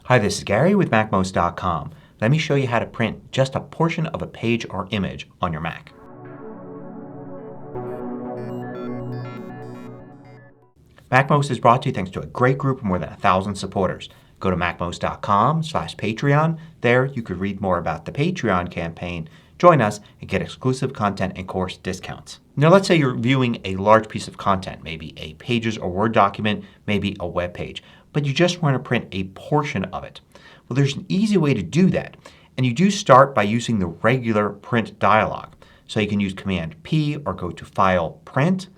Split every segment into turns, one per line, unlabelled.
Hi, this is Gary with MACMOST.com. Let me show you how to print just a portion of a page or image on your Mac. MACMOST is brought to you thanks to a great group of more than 1,000 supporters. Go to MACMOST.com/Patreon. There you could read more about the Patreon campaign, join us, and get exclusive content and course discounts. Now let's say you're viewing a large piece of content, maybe a Pages or Word document, maybe a web page, but you just want to print a portion of it. Well, there's an easy way to do that, and you do start by using the regular Print Dialog. So you can use Command P or go to File, Print,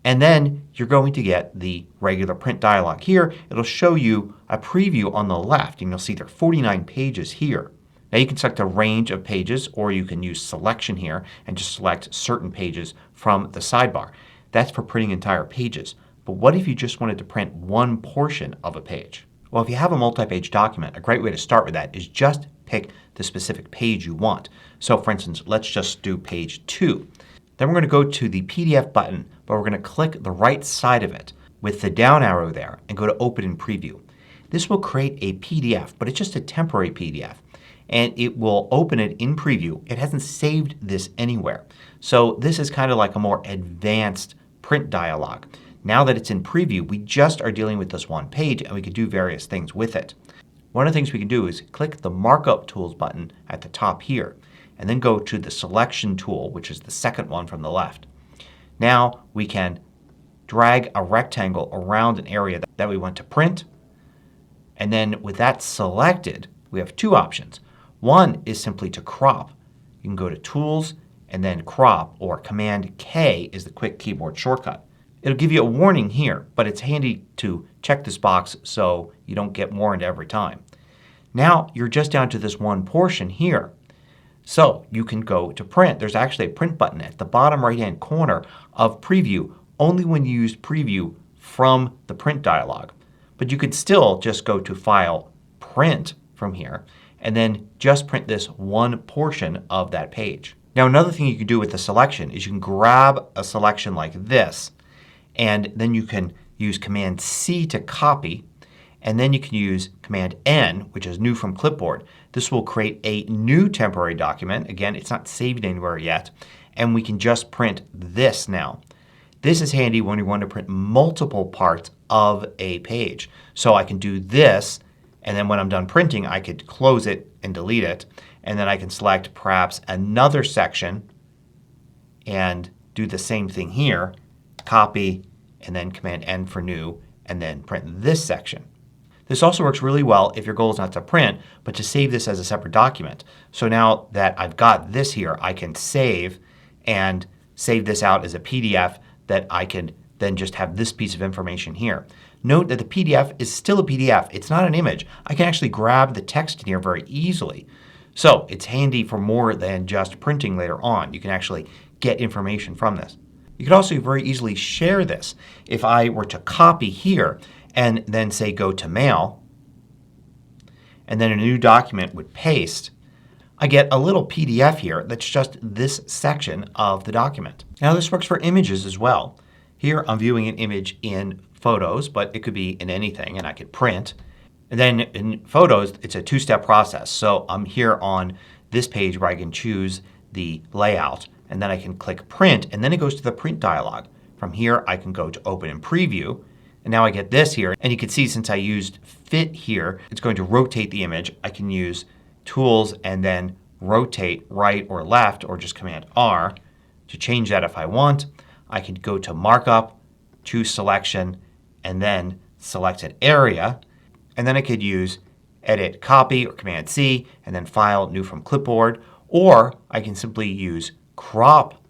and then you're going to get the regular Print Dialog here. It'll show you a preview on the left, and you'll see there are 49 pages here. Now you can select a range of pages, or you can use selection here and just select certain pages from the sidebar. That's for printing entire pages. But what if you just wanted to print one portion of a page? Well, if you have a multi-page document, a great way to start with that is just pick the specific page you want. So for instance, let's just do page 2. Then we're going to go to the PDF button, but we're going to click the right side of it with the down arrow there and go to Open in Preview. This will create a PDF, but it's just a temporary PDF. And it will open it in preview. It hasn't saved this anywhere. So this is kind of like a more advanced print dialog. Now that it's in preview, we just are dealing with this one page and we can do various things with it. One of the things we can do is click the Markup Tools button at the top here and then go to the Selection tool, which is the second one from the left. Now we can drag a rectangle around an area that we want to print, and then with that selected we have two options. One is simply to crop. You can go to Tools and then Crop, or Command K is the quick keyboard shortcut. It'll give you a warning here, but it's handy to check this box so you don't get warned every time. Now you're just down to this one portion here. So you can go to Print. There's actually a Print button at the bottom right hand corner of Preview only when you use Preview from the Print dialog. But you could still just go to File, Print from here, and then just print this one portion of that page. Now another thing you can do with the selection is you can grab a selection like this, and then you can use Command C to copy, and then you can use Command N, which is new from clipboard. This will create a new temporary document. Again, it's not saved anywhere yet, and we can just print this now. This is handy when you want to print multiple parts of a page. So I can do this, and then when I'm done printing I could close it and delete it, and then I can select perhaps another section and do the same thing here. Copy and then Command N for new, and then print this section. This also works really well if your goal is not to print but to save this as a separate document. So now that I've got this here, I can save and save this out as a PDF that I can then just have this piece of information here. Note that the PDF is still a PDF. It's not an image. I can actually grab the text in here very easily. So it's handy for more than just printing later on. You can actually get information from this. You could also very easily share this. If I were to copy here and then say go to Mail, and then a new document would paste, I get a little PDF here that's just this section of the document. Now this works for images as well. Here I'm viewing an image in Photos, but it could be in anything, and I could print. And then in Photos it's a two-step process. So I'm here on this page where I can choose the layout, and then I can click Print, and then it goes to the Print dialog. From here I can go to Open in Preview, and now I get this here, and you can see since I used Fit here it's going to rotate the image. I can use Tools and then rotate right or left, or just Command R to change that if I want. I can go to Markup, choose Selection, and then select an area, and then I could use Edit Copy or Command C and then File, New from Clipboard, or I can simply use Crop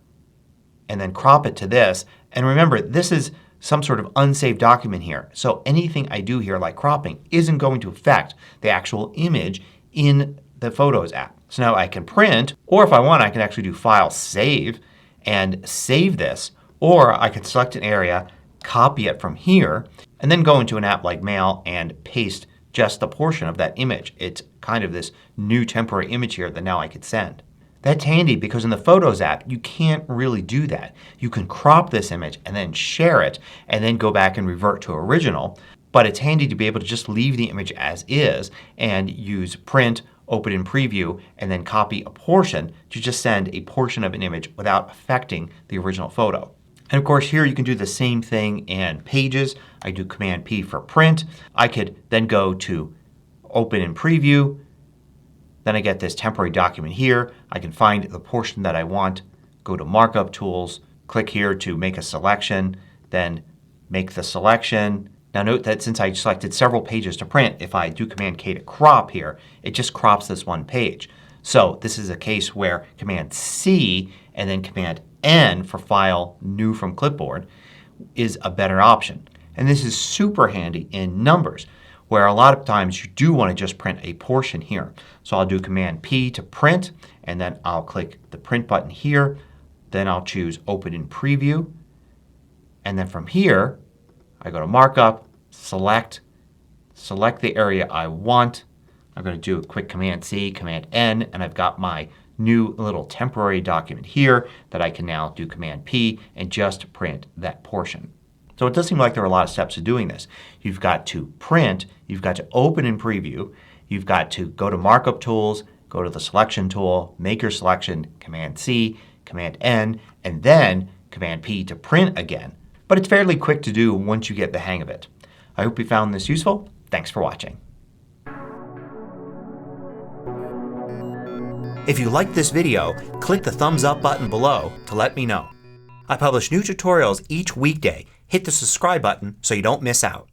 and then crop it to this. And remember, this is some sort of unsaved document here, so anything I do here like cropping isn't going to affect the actual image in the Photos app. So now I can print, or if I want I can actually do File, Save, and save this, or I can select an area, copy it from here, and then go into an app like Mail and paste just a portion of that image. It's kind of this new temporary image here that now I could send. That's handy because in the Photos app you can't really do that. You can crop this image and then share it and then go back and revert to original. but it's handy to be able to just leave the image as is and use Print, Open in Preview, and then copy a portion to just send a portion of an image without affecting the original photo. And of course here you can do the same thing in Pages. I do Command P for Print. I could then go to Open in Preview. Then I get this temporary document here. I can find the portion that I want. Go to Markup Tools. Click here to make a selection. Then make the selection. Now note that since I selected several pages to print, if I do Command K to crop here, it just crops this one page. So this is a case where Command C and then Command N for File, New from Clipboard is a better option. And this is super handy in Numbers where a lot of times you do want to just print a portion here. So I'll do Command P to print and then I'll click the Print button here. Then I'll choose Open in Preview. And then from here I go to Markup, select the area I want. I'm going to do a quick Command C, Command N, and I've got my new little temporary document here that I can now do Command P and just print that portion. So it does seem like there are a lot of steps to doing this. You've got to print, you've got to open in preview, you've got to go to Markup Tools, go to the Selection tool, make your selection, Command C, Command N, and then Command P to print again. But it's fairly quick to do once you get the hang of it. I hope you found this useful. Thanks for watching. If you liked this video, click the thumbs up button below to let me know. I publish new tutorials each weekday. Hit the subscribe button so you don't miss out.